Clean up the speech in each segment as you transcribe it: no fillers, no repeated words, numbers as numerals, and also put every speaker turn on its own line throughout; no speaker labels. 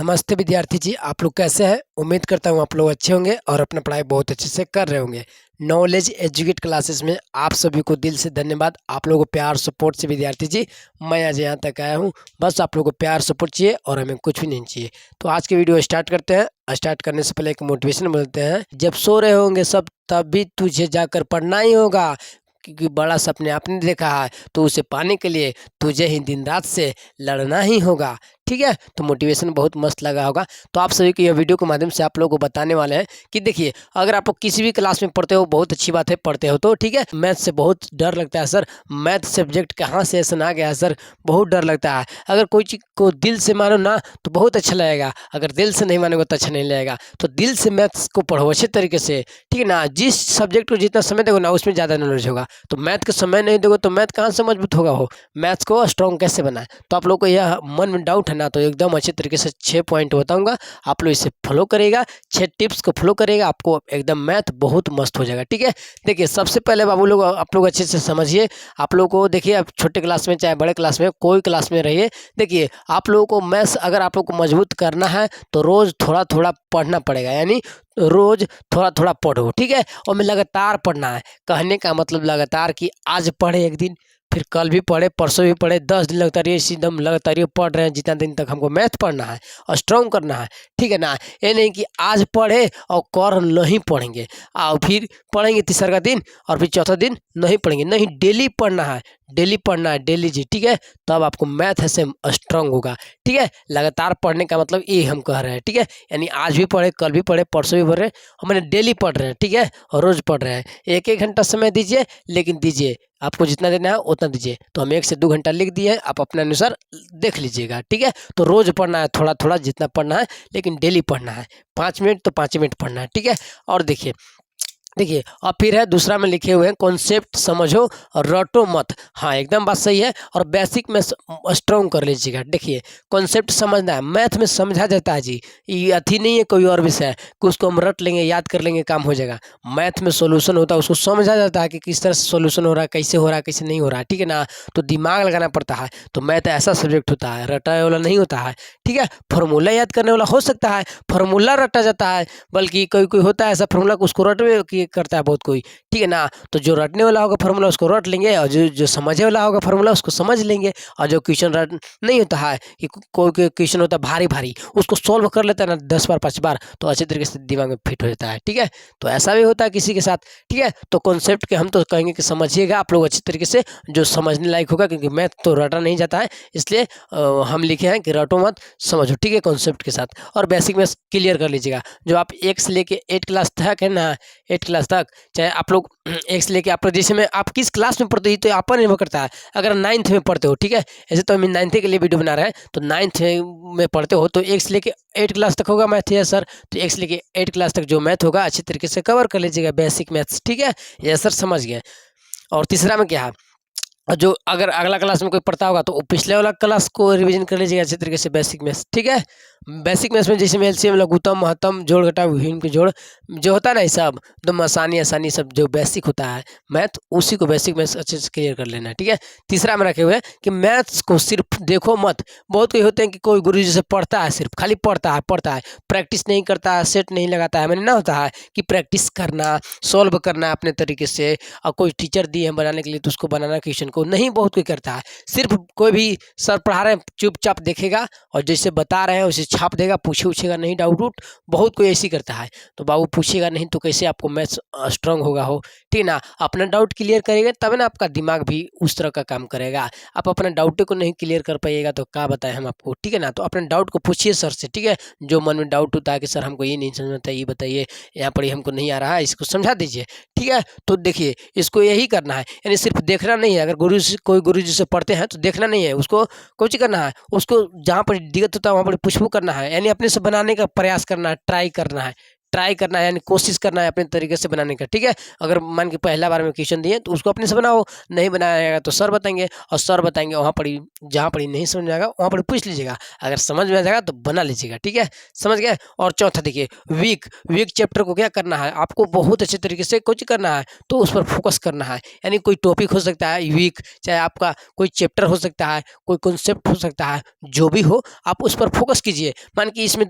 नमस्ते विद्यार्थी जी, आप लोग कैसे हैं। उम्मीद करता हूँ आप लोग अच्छे होंगे और अपना पढ़ाई बहुत अच्छे से कर रहे होंगे। नॉलेज एजुकेट क्लासेस में आप सभी को दिल से धन्यवाद। आप लोगों को प्यार सपोर्ट से विद्यार्थी जी मैं आज यहाँ तक आया हूँ। बस आप लोगों को प्यार सपोर्ट चाहिए और हमें कुछ भी नहीं चाहिए। तो आज की वीडियो स्टार्ट करते हैं। स्टार्ट करने से पहले एक मोटिवेशन बोलते हैं, जब सो रहे होंगे सब तब भी तुझे जाकर पढ़ना ही होगा, क्योंकि बड़ा सपने आपने देखा है तो उसे पाने के लिए तुझे ही दिन रात से लड़ना ही होगा। ठीक है, तो मोटिवेशन बहुत मस्त लगा होगा। तो आप सभी को यह वीडियो के माध्यम से आप लोगों को बताने वाले हैं कि देखिए, अगर आप लोग किसी भी क्लास में पढ़ते हो बहुत अच्छी बात है, पढ़ते हो तो ठीक है। मैथ से बहुत डर लगता है सर, मैथ सब्जेक्ट कहाँ से ऐसा आ गया है सर, बहुत डर लगता है। अगर कोई चीज़ को दिल से मानो ना तो बहुत अच्छा लगेगा, अगर दिल से नहीं मानोगे तो अच्छा नहीं लगेगा। तो दिल से मैथ्स को पढ़ो अच्छे तरीके से, ठीक है ना। जिस सब्जेक्ट को जितना समय दोगे ना उसमें ज़्यादा नॉलेज होगा। तो मैथ का समय नहीं दोगे तो मैथ कहाँ से मजबूत होगा, हो मैथ्स को स्ट्रॉन्ग कैसे बनाए। तो आप लोग को यह मन में डाउट है ना, तो एकदम अच्छे तरीके से 6 पॉइंट बताऊंगा, आप लोग इसे फॉलो करेगा, 6 टिप्स को फॉलो करेगा, आपको एकदम मैथ बहुत मस्त हो जाएगा। ठीक है, देखिए सबसे पहले बाबू लोग आप लोग अच्छे से समझिए। आप लोग को देखिए, आप छोटे क्लास में चाहे बड़े क्लास में कोई क्लास में रहिए, देखिए आप लोगों को मैथ्स अगर आप लोग को मजबूत करना है तो रोज़ थोड़ा थोड़ा पढ़ना पड़ेगा, यानी रोज थोड़ा थोड़ा पढ़ो। ठीक है, और में लगातार पढ़ना है। कहने का मतलब लगातार कि आज पढ़े एक दिन, फिर कल भी पढ़े, परसों भी पढ़े, 10 दिन लगातार ये एकदम लगातार ये पढ़ रहे हैं जितना दिन तक हमको मैथ पढ़ना है और स्ट्रॉन्ग करना है। ठीक है ना, ये नहीं कि आज पढ़े और कल नहीं पढ़ेंगे और फिर पढ़ेंगे तीसरा का दिन और फिर चौथा दिन नहीं पढ़ेंगे। नहीं, डेली पढ़ना है, डेली पढ़ना है, डेली जी। ठीक है, तब आपको मैथ ऐसे स्ट्रांग होगा। ठीक है, लगातार पढ़ने का मतलब ये हम कह रहे हैं। ठीक है, यानी आज भी पढ़े, कल भी पढ़े, परसों भी पढ़ रहे हैं, और मैंने डेली पढ़ रहे हैं। ठीक है, और रोज पढ़ रहे हैं। एक एक घंटा समय दीजिए, लेकिन दीजिए आपको जितना देना है उतना दीजिए। तो हम 1 से 2 घंटा लिख दिए हैं, आप अपने अनुसार देख लीजिएगा। ठीक है, तो रोज पढ़ना है, थोड़ा थोड़ा जितना पढ़ना है, लेकिन डेली पढ़ना है। 5 मिनट तो 5 मिनट पढ़ना है। ठीक है, और देखिए और फिर है दूसरा में लिखे हुए हैं, कॉन्सेप्ट समझो और रटो मत। हाँ, एकदम बात सही है। और बेसिक में स्ट्रॉन्ग कर लीजिएगा। देखिए, कॉन्सेप्ट समझना है, मैथ में समझा जाता है जी, ये अथी नहीं है कोई और विषय है कि उसको हम रट लेंगे, याद कर लेंगे, काम हो जाएगा। मैथ में सोल्यूशन होता है, उसको समझा जाता है कि किस तरह से सोल्यूशन हो रहा है, कैसे हो रहा है, कैसे नहीं हो रहा है। ठीक है ना, तो दिमाग लगाना पड़ता है। तो मैथ ऐसा सब्जेक्ट होता है, रटा वाला नहीं होता है। ठीक है, फार्मूला याद करने वाला हो सकता है, फार्मूला रटा जाता है, बल्कि कोई कोई होता है ऐसा फार्मूला को उसको रट करता है बहुत कोई। ठीक है ना, तो जो रटने वाला होगा फार्मूला उसको रट लेंगे, और जो जो समझने वाला होगा फार्मूला उसको समझ लेंगे। और जो क्वेश्चन रट नहीं होता है कि कोई क्वेश्चन होता है भारी भारी, उसको सॉल्व कर लेता है ना 10 बार 5 बार, तो अच्छे तरीके से दिमाग में फिट हो जाता है। ठीक है, तो ऐसा भी होता है किसी के साथ। ठीक है, तो कॉन्सेप्ट के हम तो कहेंगे कि समझिएगा आप लोग अच्छे तरीके से, जो समझने लायक होगा, क्योंकि मैथ तो रटा नहीं जाता है, इसलिए हम लिखे हैं कि रटो मत, समझो। ठीक है, कॉन्सेप्ट के साथ। और बेसिक में क्लियर कर लीजिएगा। जो आप 1 से लेके 8 क्लास तक है ना, 8 क्लास तक, चाहे आप लोग 1 से लेके आप जैसे में आप किस क्लास में पढ़ते हो तो आप पर निर्भर करता है। अगर 9th में पढ़ते हो, ठीक है, ऐसे तो हम 9th के लिए वीडियो बना रहे हैं, तो 9th में पढ़ते हो तो 1 से लेके 8 क्लास तक होगा मैथ। है सर, तो 1 से लेके 8 क्लास तक जो मैथ होगा अच्छी तरीके से कवर कर लीजिएगा, बेसिक मैथ्स। ठीक है, ये सर समझ गए। और तीसरा में क्या है, और जो अगर अगला क्लास में कोई पढ़ता होगा तो वो पिछले वाला क्लास को रिवीजन कर लीजिएगा अच्छे तरीके से, बेसिक मैथ्स। ठीक है, बेसिक मैथ्स में जैसे में एलसीएम, लघुत्तम, महत्तम, जोड़ घटाव, भिन्न के जोड़ जो होता है ना, ये सब एकदम आसानी सब जो बेसिक होता है मैथ, उसी को बेसिक मैथ्स अच्छे से क्लियर कर लेना है। ठीक है, तीसरा में रखे हुए हैं कि मैथ्स को सिर्फ देखो मत। बहुत कोई होते हैं कि कोई गुरु जी से पढ़ता है, सिर्फ खाली पढ़ता है, प्रैक्टिस नहीं करता है, सेट नहीं लगाता है। मैंने ना होता है कि प्रैक्टिस करना, सॉल्व करना अपने तरीके से, और कोई टीचर दिए हैं बनाने के लिए तो उसको बनाना क्वेश्चन को नहीं, बहुत कोई करता है। सिर्फ कोई भी सर पढ़ा रहे हैं चुपचाप देखेगा और जैसे बता रहे हैं उसे छाप देगा, पूछेगा नहीं डाउट। बहुत कोई ऐसी करता है। तो बाबू पूछेगा नहीं तो कैसे आपको मैथ्स स्ट्रांग होगा, हो ठीक ना। अपना डाउट क्लियर करेगा तब ना आपका दिमाग भी उस तरह का काम करेगा। आप अपना डाउट को नहीं क्लियर कर पाइएगा तो क्या बताएं हम आपको। ठीक है ना, तो अपने डाउट को पूछिए सर से। ठीक है, जो मन में डाउट होता है कि सर हमको ये नहीं समझ आता, ये बताइए, यहाँ पर हमको नहीं आ रहा है, इसको समझा दीजिए। ठीक है, तो देखिए इसको यही करना है, यानी सिर्फ देखना नहीं है। अगर कोई गुरु जी से पढ़ते हैं तो देखना नहीं है, उसको कुछ करना है, उसको जहाँ पर दिक्कत होता है वहाँ पर पुष्प करना है, यानी अपने से बनाने का प्रयास करना है, ट्राई करना है। ट्राई करना है, यानी कोशिश करना है अपने तरीके से बनाने का, ठीक है। अगर मान के पहला बार में क्वेश्चन दिए तो उसको अपने से बनाओ, नहीं बनाया तो सर बताएंगे, और सर बताएंगे वहाँ पर जहाँ पर नहीं समझ में आएगा वहाँ पर पूछ लीजिएगा, अगर समझ में आ जाएगा तो बना लीजिएगा, ठीक है, समझ गए। और चौथा देखिए, वीक चैप्टर को क्या करना है, आपको बहुत अच्छे तरीके से कुछ करना है, तो उस पर फोकस करना है। यानी कोई टॉपिक हो सकता है वीक, चाहे आपका कोई चैप्टर हो सकता है, कोई कॉन्सेप्ट हो सकता है, जो भी हो आप उस पर फोकस कीजिए। मान कि इसमें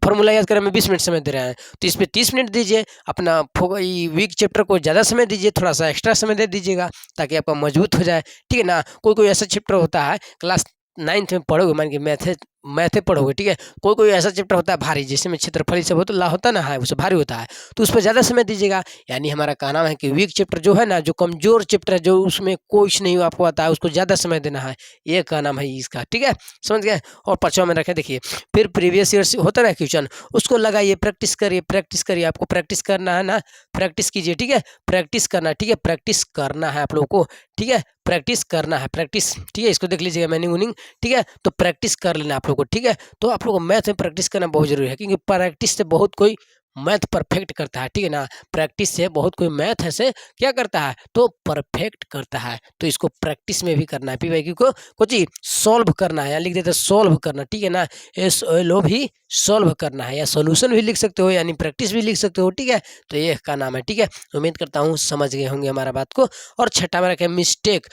फॉर्मूला याद करने में 20 मिनट समय दे रहे हैं, तो इस पर 30 मिनट दीजिए। अपना वीक चैप्टर को ज़्यादा समय दीजिए, थोड़ा सा एक्स्ट्रा समय दे दीजिएगा, ताकि आपका मजबूत हो जाए, ठीक है ना। कोई ऐसा चैप्टर होता है क्लास 9th में पढ़ोगे, मान के मैथे पढ़ोगे, ठीक है, कोई ऐसा चैप्टर होता है भारी, जिसमें क्षेत्रफल सब होता ना है, उससे भारी होता है, तो उस पर ज़्यादा समय दीजिएगा। यानी हमारा कहना है कि वीक चैप्टर जो है ना, जो कमजोर चैप्टर है, जो उसमें कुछ नहीं आपको आता है, उसको ज़्यादा समय देना है, ये कहना है इसका, ठीक है, समझ गए। और पाँचवा में रखें, देखिए फिर प्रीवियस ईयर से होता है क्वेश्चन, उसको लगाइए, प्रैक्टिस करिए, आपको प्रैक्टिस करना है ना, प्रैक्टिस कीजिए, ठीक है, प्रैक्टिस करना, ठीक है, प्रैक्टिस करना है आप लोगों को, ठीक है, प्रैक्टिस करना है, प्रैक्टिस, ठीक है, इसको देख लीजिएगा मीनिंग, ठीक है, तो प्रैक्टिस कर लेना आप लोग को, ठीक है। तो आप लोग को मैथ में प्रैक्टिस करना बहुत जरूरी है, क्योंकि प्रैक्टिस से बहुत कोई मैथ परफेक्ट करता है, ठीक है ना। प्रैक्टिस से बहुत कोई मैथ से क्या करता है, तो परफेक्ट करता है, तो इसको प्रैक्टिस में भी करना है। पीवाईक्यू को कुछ सॉल्व करना है, या लिख देते सॉल्व करना, ठीक है ना, SOLV भी सॉल्व करना है, या सोल्यूशन भी लिख सकते हो, यानी प्रैक्टिस भी लिख सकते हो, ठीक है। तो ये का नाम है, ठीक है। उम्मीद करता हूँ समझ गए होंगे हमारा बात को। और छठा में रखें मिस्टेक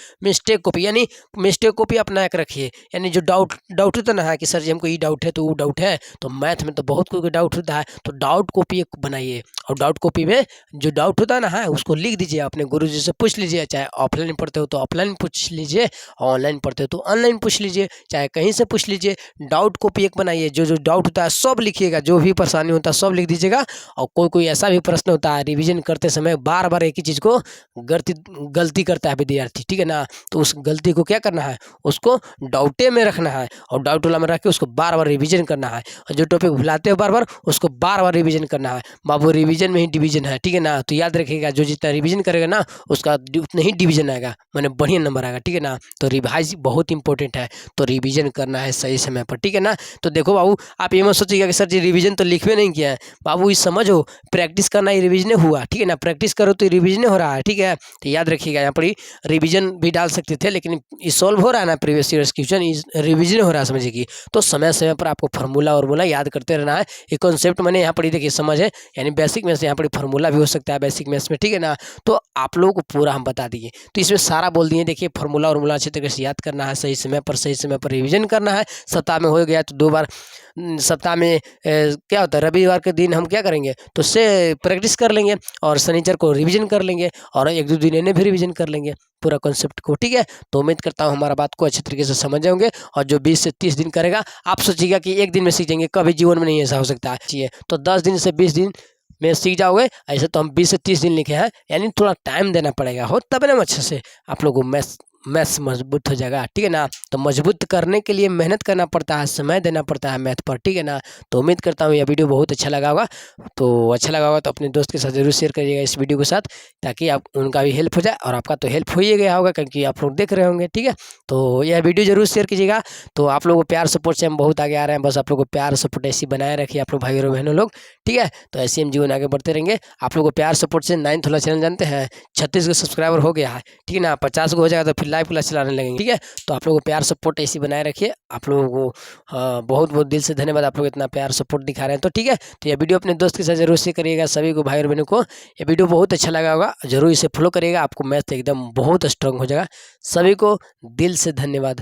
कॉपी, यानी मिस्टेक कॉपी अपना एक रखिए, यानी जो डाउट होता ना है कि सर जी हमको ये डाउट है, तो वो डाउट है, तो मैथ में तो बहुत कोई डाउट होता है, तो डाउट कॉपी एक बनाइए, और डाउट कॉपी में जो डाउट होता है ना है उसको लिख दीजिए, अपने गुरुजी से पूछ लीजिए, चाहे ऑफलाइन पढ़ते हो तो ऑफलाइन पूछ लीजिए, ऑनलाइन पढ़ते हो तो ऑनलाइन पूछ लीजिए, चाहे कहीं से पूछ लीजिए। डाउट कॉपी एक बनाइए, जो डाउट होता है सब लिखिएगा, जो भी परेशानी होता है सब लिख दीजिएगा। और कोई ऐसा भी प्रश्न होता है रिवीजन करते समय बार बार एक ही चीज़ को गलती करता है विद्यार्थी, ठीक है ना, तो उस गलती को क्या करना है, उसको डाउटे में रखना है, और डाउट वाला में रख के उसको बार बार रिवीजन करना है। और जो टॉपिक भुलाते हो बार बार उसको बार बार रिवीजन करना है। बाबू रिवीजन में ही डिवीजन है, ठीक है ना, तो याद रखिएगा, जो जितना रिवीजन करेगा ना उसका उतना ही डिवीजन आएगा, मैंने बढ़िया नंबर आएगा, ठीक है ना। तो रिवाइज बहुत इंपॉर्टेंट है, तो रिवीजन करना है सही समय पर, ठीक है ना। तो देखो बाबू, आप ये मत सोचिएगा कि सर जी रिवीजन तो लिखवे नहीं किया है, बाबू ये समझो, प्रैक्टिस करना ही रिवीजन हुआ, ठीक है ना, प्रैक्टिस करो तो रिवीजन हो रहा है, ठीक है। तो याद रखिएगा, यहाँ पर रिवीजन भी डाल सकते थे, लेकिन ये सॉल्व हो रहा है ना प्रीवियस ईयर क्वेश्चन, रिवीजन हो रहा है, समझिए। तो समय समय पर आपको फार्मूला और याद करते रहना है। ये कॉन्सेप्ट मैंने यहाँ पर देखिए समझ है, यानी बेसिक में से यहाँ पर फार्मूला भी हो सकता है बेसिक मैथ्स में, ठीक है ना। तो आप लोगों को पूरा हम बता दिए, तो इसमें सारा बोल दिए। देखिए फार्मूला अच्छे तरीके से याद करना है, सही समय पर रिवीजन करना है। सप्ताह में हो गया तो 2 बार सप्ताह में क्या होता है, रविवार के दिन हम क्या करेंगे, तो उससे प्रैक्टिस कर लेंगे, और शनिचर को रिवीजन कर लेंगे, और 1-2 दिन इन्हें भी रिवीजन कर लेंगे पूरा कॉन्सेप्ट को, ठीक है। तो उम्मीद करता हूँ हमारा बात को अच्छे तरीके से समझ जाओगे। और जो 20 से 30 दिन करेगा, आप सोचिएगा कि एक दिन में सीख जाएंगे, कभी जीवन में नहीं ऐसा हो सकता है, तो 10 दिन से 20 दिन में सीख जाओगे। ऐसे तो हम 20 से 30 दिन लिखे हैं, यानी थोड़ा टाइम देना पड़ेगा, हो तब ना अच्छे से आप लोगों को मैथ्स मजबूत हो जाएगा, ठीक है ना। तो मजबूत करने के लिए मेहनत करना पड़ता है, समय देना पड़ता है मैथ पर, ठीक है ना। तो उम्मीद करता हूँ यह वीडियो बहुत अच्छा लगा होगा, तो अपने दोस्त के साथ जरूर शेयर करिएगा इस वीडियो के साथ, ताकि आप उनका भी हेल्प हो जाए, और आपका तो हेल्प हो ही गया होगा क्योंकि आप लोग देख रहे होंगे, ठीक है। तो यह वीडियो जरूर शेयर कीजिएगा। तो आप लोगों को प्यार सपोर्ट से हम बहुत आगे आ रहे हैं, बस आप लोग को प्यार सपोर्ट ऐसी बनाए रखिए आप लोग भाई और बहनों लोग, ठीक है। तो ऐसे हम जीवन आगे बढ़ते रहेंगे। आप लोग को प्यार सपोर्ट से 9th वाला चैनल जानते हैं 36 को सब्सक्राइबर हो गया है, ठीक है ना, 50 को हो जाएगा तो फिर लाइव क्लास चलाने लगेंगे, ठीक है। तो आप लोगों को प्यार सपोर्ट ऐसी बनाए रखिए। आप लोगों को बहुत बहुत दिल से धन्यवाद, आप लोग इतना प्यार सपोर्ट दिखा रहे हैं, तो ठीक है। तो ये वीडियो अपने दोस्त के साथ जरूर शेयर करिएगा, सभी को भाई और बहनों को ये वीडियो बहुत अच्छा लगा होगा, जरूर इसे फॉलो करिएगा, आपको मैथ एकदम बहुत स्ट्रांग हो जाएगा। सभी को दिल से धन्यवाद।